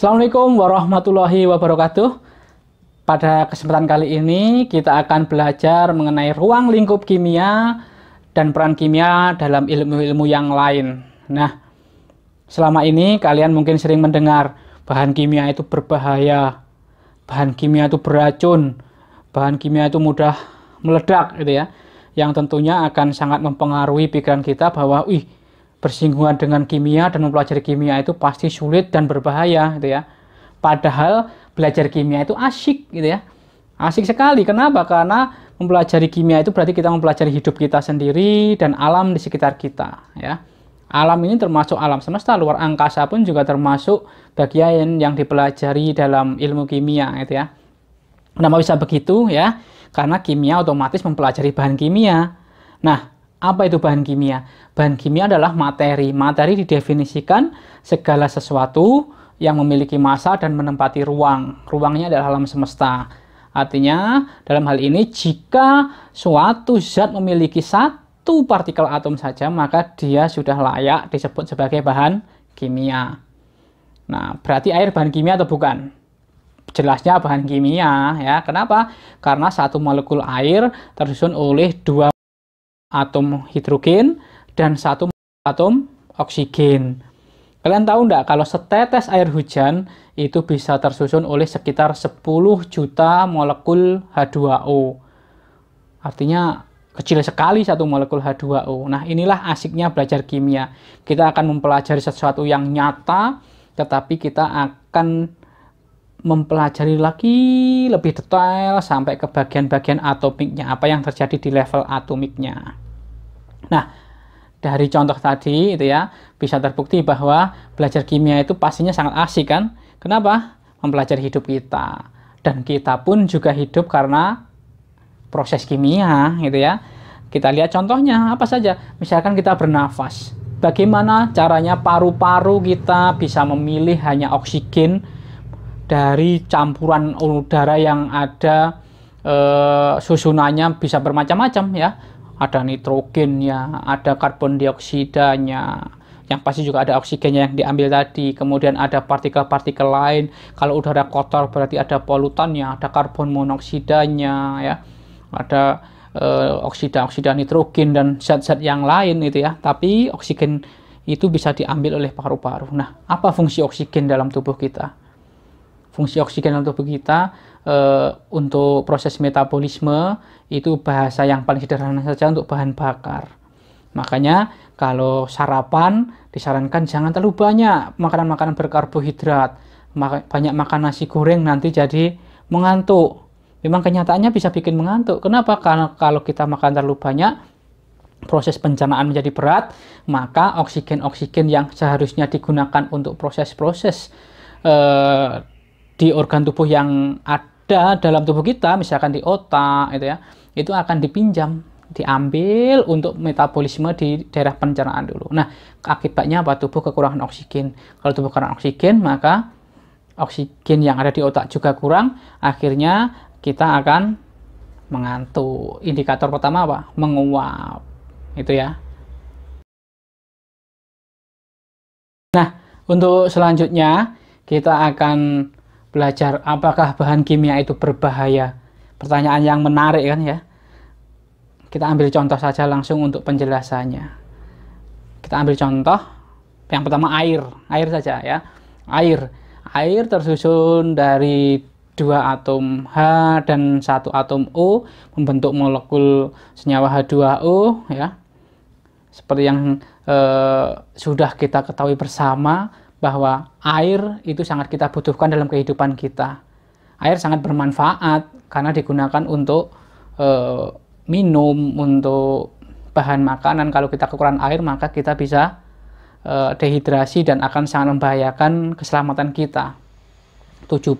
Assalamualaikum warahmatullahi wabarakatuh. Pada kesempatan kali ini kita akan belajar mengenai ruang lingkup kimia dan peran kimia dalam ilmu-ilmu yang lain. Nah, selama ini kalian mungkin sering mendengar bahan kimia itu berbahaya, bahan kimia itu beracun, bahan kimia itu mudah meledak gitu ya. Yang tentunya akan sangat mempengaruhi pikiran kita bahwa bersinggungan dengan kimia dan mempelajari kimia itu pasti sulit dan berbahaya gitu ya. Padahal belajar kimia itu asyik gitu ya. Asyik sekali. Kenapa? Karena mempelajari kimia itu berarti kita mempelajari hidup kita sendiri dan alam di sekitar kita ya. Alam ini termasuk alam semesta, luar angkasa pun juga termasuk bagian yang dipelajari dalam ilmu kimia gitu ya. Kenapa bisa begitu ya? Karena kimia otomatis mempelajari bahan kimia. Nah, apa itu bahan kimia? Bahan kimia adalah materi. Materi didefinisikan segala sesuatu yang memiliki massa dan menempati ruang. Ruangnya adalah alam semesta. Artinya, dalam hal ini jika suatu zat memiliki satu partikel atom saja, maka dia sudah layak disebut sebagai bahan kimia. Nah, berarti air bahan kimia atau bukan? Jelasnya bahan kimia ya. Kenapa? Karena satu molekul air tersusun oleh dua atom hidrogen dan satu atom oksigen. Kalian tahu enggak kalau setetes air hujan itu bisa tersusun oleh sekitar 10 juta molekul H2O. Artinya kecil sekali satu molekul H2O. Nah, inilah asiknya belajar kimia. Kita akan mempelajari sesuatu yang nyata, tetapi kita akan mempelajari lagi lebih detail sampai ke bagian-bagian atomiknya, apa yang terjadi di level atomiknya. Nah, dari contoh tadi itu ya, bisa terbukti bahwa belajar kimia itu pastinya sangat asik kan? Kenapa? Mempelajari hidup kita. Dan kita pun juga hidup karena proses kimia gitu ya. Kita lihat contohnya apa saja. Misalkan kita bernafas. Bagaimana caranya paru-paru kita bisa memilih hanya oksigen dari campuran udara yang ada susunannya bisa bermacam-macam ya. Ada nitrogennya, ada karbon dioksidanya, yang pasti juga ada oksigennya yang diambil tadi. Kemudian ada partikel-partikel lain. Kalau udara kotor berarti ada polutannya, ada karbon monoksidanya ya. Ada oksida nitrogen dan zat-zat yang lain itu ya. Tapi oksigen itu bisa diambil oleh paru-paru. Nah, apa fungsi oksigen dalam tubuh kita? Fungsi oksigen dalam tubuh kita untuk proses metabolisme itu bahasa yang paling sederhana saja untuk bahan bakar. Makanya kalau sarapan disarankan jangan terlalu banyak makanan-makanan berkarbohidrat. Banyak makan nasi goreng nanti jadi mengantuk. Memang kenyataannya bisa bikin mengantuk. Kenapa? Karena kalau kita makan terlalu banyak, proses pencernaan menjadi berat, maka oksigen-oksigen yang seharusnya digunakan untuk proses-proses di organ tubuh yang ada dalam tubuh kita, misalkan di otak itu ya, itu akan dipinjam, diambil untuk metabolisme di daerah pencernaan dulu. Nah, akibatnya apa? Tubuh kekurangan oksigen. Kalau tubuh kekurangan oksigen, maka oksigen yang ada di otak juga kurang, akhirnya kita akan mengantuk. Indikator pertama apa? Menguap. Itu ya. Nah, untuk selanjutnya kita akan belajar apakah bahan kimia itu berbahaya. Pertanyaan yang menarik kan ya. Kita ambil contoh saja langsung untuk penjelasannya. Kita ambil contoh yang pertama air saja ya. Air tersusun dari dua atom H dan satu atom O membentuk molekul senyawa H2O ya. Seperti yang sudah kita ketahui bersama bahwa air itu sangat kita butuhkan dalam kehidupan kita. Air sangat bermanfaat karena digunakan untuk minum, untuk bahan makanan. Kalau kita kekurangan air, maka kita bisa dehidrasi dan akan sangat membahayakan keselamatan kita. 70%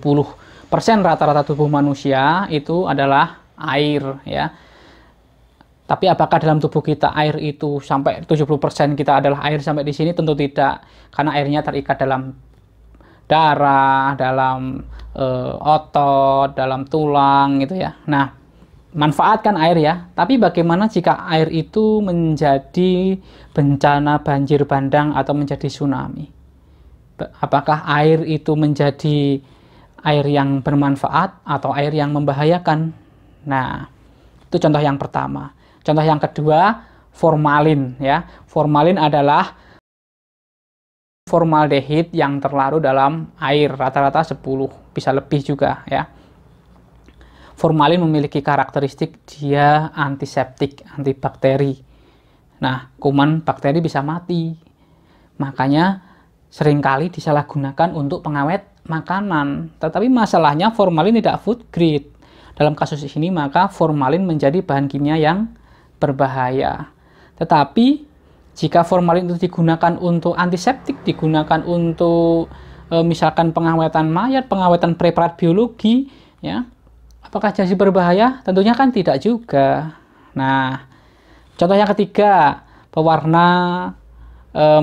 rata-rata tubuh manusia itu adalah air ya. Tapi apakah dalam tubuh kita air itu sampai 70% kita adalah air sampai di sini? Tentu tidak. Karena airnya terikat dalam darah, dalam otot, dalam tulang gitu ya. Nah, manfaatkan air ya. Tapi bagaimana jika air itu menjadi bencana banjir bandang atau menjadi tsunami? Apakah air itu menjadi air yang bermanfaat atau air yang membahayakan? Nah, itu contoh yang pertama. Contoh yang kedua, formalin ya. Formalin adalah formaldehid yang terlarut dalam air, rata-rata 10, bisa lebih juga ya. Formalin memiliki karakteristik dia antiseptik, antibakteri. Nah, kuman bakteri bisa mati. Makanya seringkali disalahgunakan untuk pengawet makanan. Tetapi masalahnya formalin tidak food grade. Dalam kasus ini maka formalin menjadi bahan kimia yang berbahaya. Tetapi jika formalin itu digunakan untuk antiseptik, digunakan untuk misalkan pengawetan mayat, pengawetan preparat biologi, ya, apakah jadi berbahaya? Tentunya kan tidak juga. Nah, contoh yang ketiga, pewarna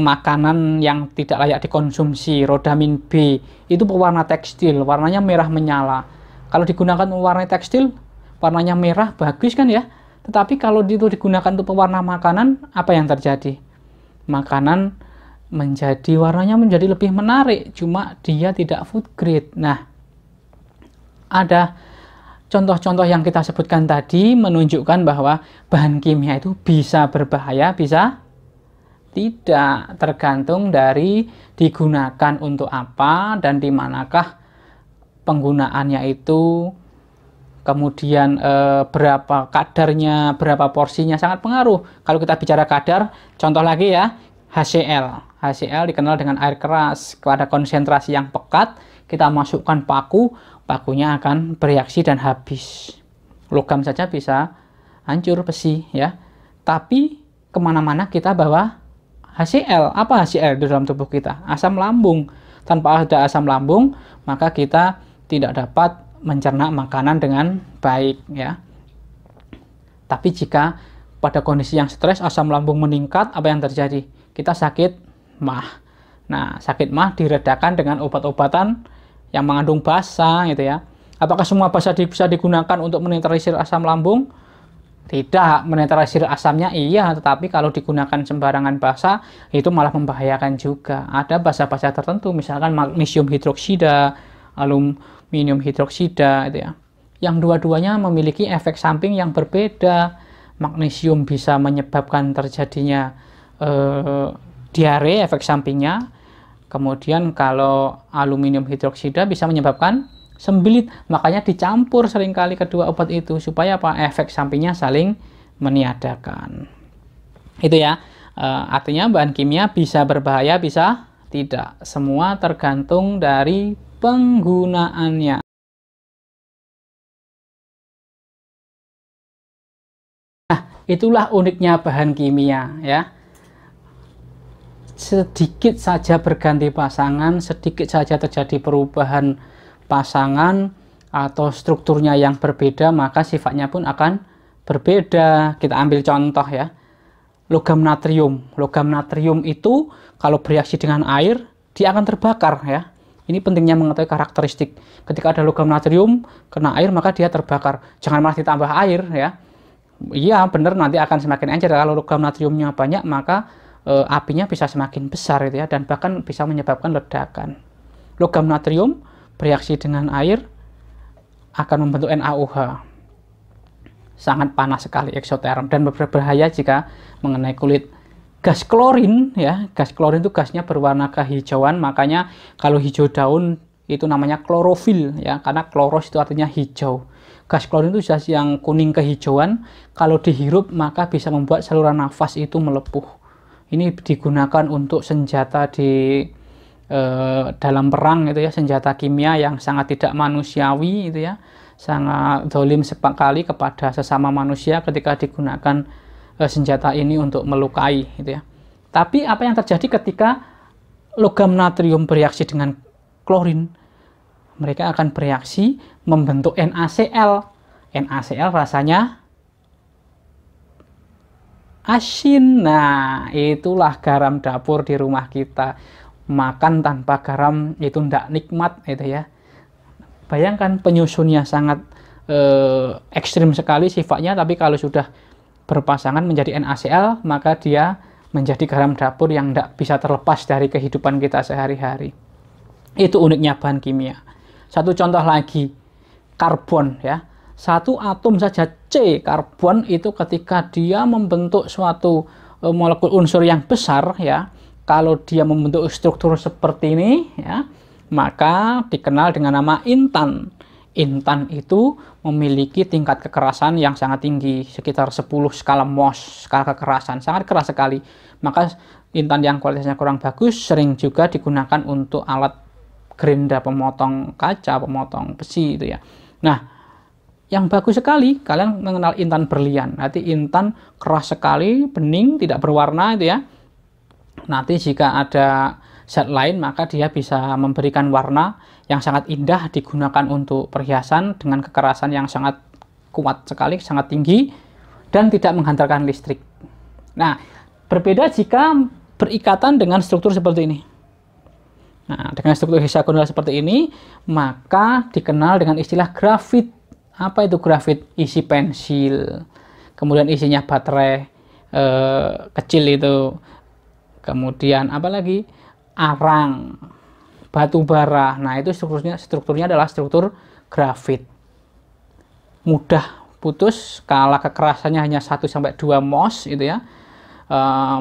makanan yang tidak layak dikonsumsi, rodamin B, itu pewarna tekstil, warnanya merah menyala. Kalau digunakan pewarna tekstil, warnanya merah, bagus kan ya? Tetapi kalau itu digunakan untuk pewarna makanan, apa yang terjadi? Makanan warnanya menjadi lebih menarik, cuma dia tidak food grade. Nah, ada contoh-contoh yang kita sebutkan tadi menunjukkan bahwa bahan kimia itu bisa berbahaya, bisa tidak, tergantung dari digunakan untuk apa dan di manakah penggunaannya itu, kemudian berapa kadarnya, berapa porsinya, sangat pengaruh. Kalau kita bicara kadar, contoh lagi ya, HCl. HCl dikenal dengan air keras. Pada konsentrasi yang pekat, kita masukkan paku, pakunya akan bereaksi dan habis. Logam saja bisa hancur, besi ya. Tapi kemana-mana kita bawa HCl. Apa HCl di dalam tubuh kita? Asam lambung. Tanpa ada asam lambung, maka kita tidak dapat mencerna makanan dengan baik ya. Tapi jika pada kondisi yang stres, asam lambung meningkat, apa yang terjadi? Kita sakit MAH. Nah, sakit MAH diredakan dengan obat-obatan yang mengandung basa gitu ya. Apakah semua basa bisa digunakan untuk menetralisir asam lambung? Tidak, menetralisir asamnya iya, tetapi kalau digunakan sembarangan basa itu malah membahayakan juga. Ada basa-basa tertentu, misalkan magnesium hidroksida, aluminium hidroksida itu ya. Yang dua-duanya memiliki efek samping yang berbeda. Magnesium bisa menyebabkan terjadinya diare, efek sampingnya. Kemudian kalau aluminium hidroksida bisa menyebabkan sembelit. Makanya dicampur seringkali kedua obat itu supaya apa? Efek sampingnya saling meniadakan. Itu ya. Artinya bahan kimia bisa berbahaya, bisa tidak. Semua tergantung dari penggunaannya. Nah, itulah uniknya bahan kimia ya. Sedikit saja berganti pasangan, sedikit saja terjadi perubahan pasangan atau strukturnya yang berbeda, maka sifatnya pun akan berbeda. Kita ambil contoh ya. Logam natrium. Logam natrium itu kalau bereaksi dengan air, dia akan terbakar ya. Ini pentingnya mengetahui karakteristik. Ketika ada logam natrium kena air, maka dia terbakar. Jangan malah ditambah air ya. Iya benar, nanti akan semakin encer. Kalau logam natriumnya banyak, maka apinya bisa semakin besar gitu ya, dan bahkan bisa menyebabkan ledakan. Logam natrium bereaksi dengan air akan membentuk NaOH. Sangat panas sekali, eksoterm, dan berbahaya jika mengenai kulit. Gas klorin ya, gas klorin itu gasnya berwarna kehijauan, makanya kalau hijau daun itu namanya klorofil ya, karena kloros itu artinya hijau. Gas klorin itu gas yang kuning kehijauan, kalau dihirup maka bisa membuat saluran nafas itu melepuh. Ini digunakan untuk senjata di dalam perang itu ya, senjata kimia yang sangat tidak manusiawi itu ya, sangat zalim sekali kepada sesama manusia ketika digunakan senjata ini untuk melukai gitu ya. Tapi apa yang terjadi ketika logam natrium bereaksi dengan klorin? Mereka akan bereaksi membentuk NaCl. NaCl rasanya asin. Nah, itulah garam dapur di rumah kita. Makan tanpa garam itu tidak nikmat gitu ya. Bayangkan penyusunnya sangat ekstrim sekali sifatnya, tapi kalau sudah berpasangan menjadi NaCl, maka dia menjadi garam dapur yang tidak bisa terlepas dari kehidupan kita sehari-hari. Itu uniknya bahan kimia. Satu contoh lagi, karbon ya. Satu atom saja C karbon itu ketika dia membentuk suatu molekul unsur yang besar ya, kalau dia membentuk struktur seperti ini ya, maka dikenal dengan nama intan. Intan itu memiliki tingkat kekerasan yang sangat tinggi, sekitar 10 skala Mohs, skala kekerasan, sangat keras sekali. Maka intan yang kualitasnya kurang bagus sering juga digunakan untuk alat gerinda pemotong kaca, pemotong besi itu ya. Nah, yang bagus sekali kalian mengenal intan berlian. Nanti intan keras sekali, bening, tidak berwarna itu ya. Nanti jika ada zat lain maka dia bisa memberikan warna yang sangat indah, digunakan untuk perhiasan dengan kekerasan yang sangat kuat sekali, sangat tinggi, dan tidak menghantarkan listrik. Nah, berbeda jika berikatan dengan struktur seperti ini. Nah, dengan struktur heksagonal seperti ini, maka dikenal dengan istilah grafit. Apa itu grafit? Isi pensil, kemudian isinya baterai kecil itu, kemudian apa lagi? Arang, batu bara. Nah, itu strukturnya adalah struktur grafit. Mudah putus, skala kekerasannya hanya 1-2 Mohs itu ya.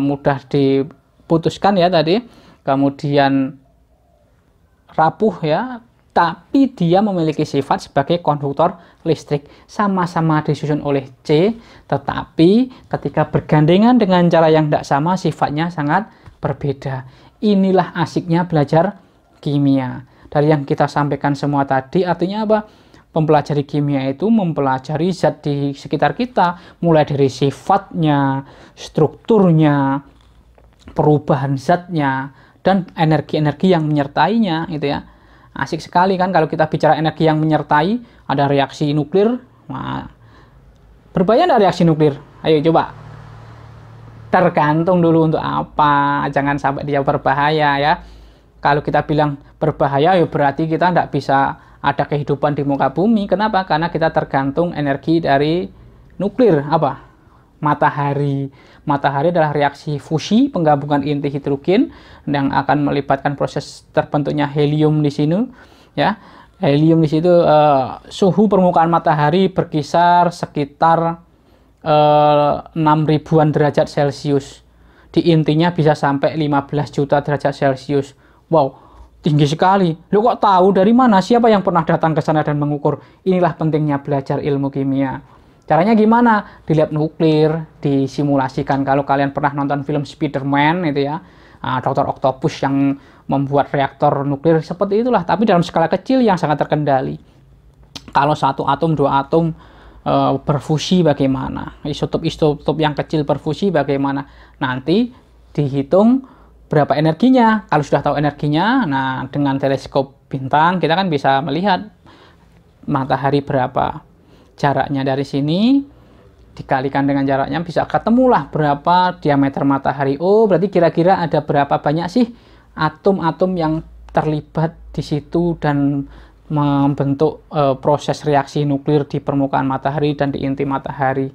Mudah diputuskan ya tadi. Kemudian rapuh ya, tapi dia memiliki sifat sebagai konduktor listrik. Sama-sama disusun oleh C, tetapi ketika bergandengan dengan cara yang tidak sama, sifatnya sangat berbeda. Inilah asiknya belajar kimia. Dari yang kita sampaikan semua tadi, artinya apa? Mempelajari kimia itu mempelajari zat di sekitar kita, mulai dari sifatnya, strukturnya, perubahan zatnya, dan energi-energi yang menyertainya gitu ya. Asik sekali kan kalau kita bicara energi yang menyertai, ada reaksi nuklir. Nah, berbahaya nggak reaksi nuklir? Ayo coba. Tergantung dulu untuk apa, jangan sampai dia berbahaya ya. Kalau kita bilang berbahaya ya berarti kita tidak bisa ada kehidupan di muka bumi. Kenapa? Karena kita tergantung energi dari nuklir. Apa? Matahari. Matahari adalah reaksi fusi penggabungan inti hidrogen yang akan melibatkan proses terbentuknya helium di sini ya. Helium di situ suhu permukaan matahari berkisar sekitar 6.000-an derajat Celcius. Di intinya bisa sampai 15 juta derajat Celcius. Wow, tinggi sekali. Lo kok tahu dari mana? Siapa yang pernah datang ke sana dan mengukur? Inilah pentingnya belajar ilmu kimia. Caranya gimana? Di lab nuklir, disimulasikan. Kalau kalian pernah nonton film Spider-Man itu ya, Dr. Octopus yang membuat reaktor nuklir seperti itulah, tapi dalam skala kecil yang sangat terkendali. Kalau 1 atom, 2 atom berfusi bagaimana, isotop yang kecil berfusi bagaimana, nanti dihitung berapa energinya. Kalau sudah tahu energinya, nah dengan teleskop bintang kita kan bisa melihat matahari berapa jaraknya. Dari sini dikalikan dengan jaraknya bisa ketemulah berapa diameter matahari. Oh, berarti kira-kira ada berapa banyak sih atom-atom yang terlibat di situ dan membentuk proses reaksi nuklir di permukaan matahari dan di inti matahari,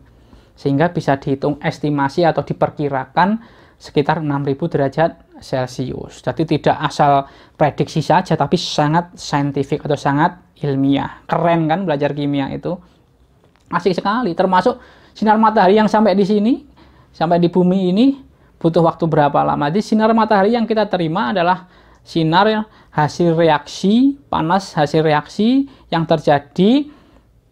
sehingga bisa dihitung estimasi atau diperkirakan sekitar 6.000 derajat Celcius. Jadi tidak asal prediksi saja, tapi sangat saintifik atau sangat ilmiah. Keren kan belajar kimia itu? Asik sekali. Termasuk sinar matahari yang sampai di sini, sampai di bumi ini butuh waktu berapa lama. Jadi sinar matahari yang kita terima adalah sinar hasil reaksi, panas hasil reaksi yang terjadi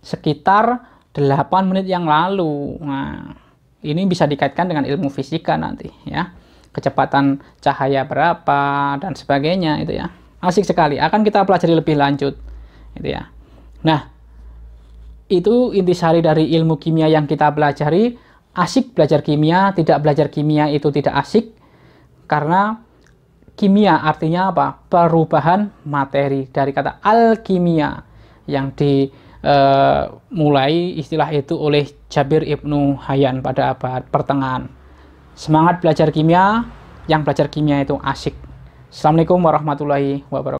sekitar 8 menit yang lalu. Nah, ini bisa dikaitkan dengan ilmu fisika nanti ya. Kecepatan cahaya berapa dan sebagainya itu ya. Asik sekali. Akan kita pelajari lebih lanjut itu ya. Nah, itu intisari dari ilmu kimia yang kita pelajari. Asik belajar kimia, tidak belajar kimia itu tidak asik. Karena kimia artinya apa? Perubahan materi. Dari kata alkimia yang dimulai istilah itu oleh Jabir Ibnu Hayyan pada abad pertengahan. Semangat belajar kimia, yang belajar kimia itu asik. Assalamualaikum warahmatullahi wabarakatuh.